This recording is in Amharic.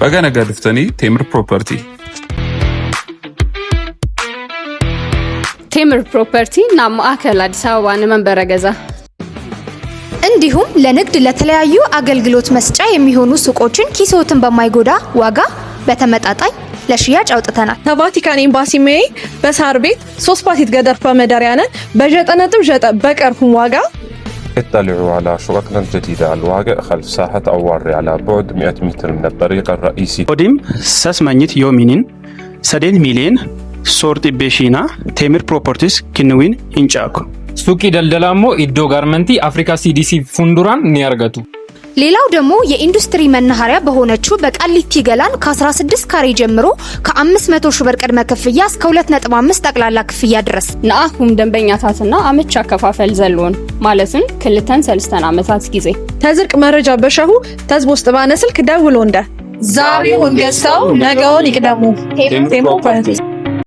بقى نقدفتني تيمر بروبرتي ቴምር ፕሮፐርቲ ናብ ማዕከል አዲስ አበባ ነመንበረ ገዛ እንዲሁም ለንግድ ለተለያዩ አገልግሎት መስጫ የሚሆኑ ሱቆችን ኪሶትን በማይጎዳ ዋጋ በተመጣጣኝ ለሽያጭ አውጥተናል። ከቫቲካን ኤምባሲ ሜይ በሳር ቤት 3 ፓቲት ገደር በመደሪያነን በ9.9 በቀርሁም ዋጋ اطلعوا على شققنا الجديدة على الواقع خلف ساحة أواري على بعد 100 متر من الطريق الرئيسي. وديم ساسمانيت يومينين 7 مليون ሶርት ቤሺና ቴምር ፕሮፐርቲስ ክንዊን ኢንጫኩ ሱቂ ደልደላሞ ኢዶ ጋርመንቲ አፍሪካ ሲዲሲ ፉንዱራን ንያርገቱ ሌላው ደግሞ የኢንዱስትሪ መናኸሪያ በሆነችው በቃሊቲ ገላን ከ16 ካሬ ጀምሮ ከ500 ሺህ ብር ቅድመ ክፍያ እስከ 2.5 ጠቅላላ ክፍያ ድረስ ንአኹም ደንበኛታትና አመቻ ከፋፈል ዘሎን ማለትም ክልተን ሰልስተን አመታት ጊዜ ተዝርቅ መረጃ በሻሁ ተዝቦስጥ ባነ ስልክ ደውሎ እንደ ዛሬውን ገዝተው ነገውን ይቅደሙ። ቴምር ፕሮፐርቲ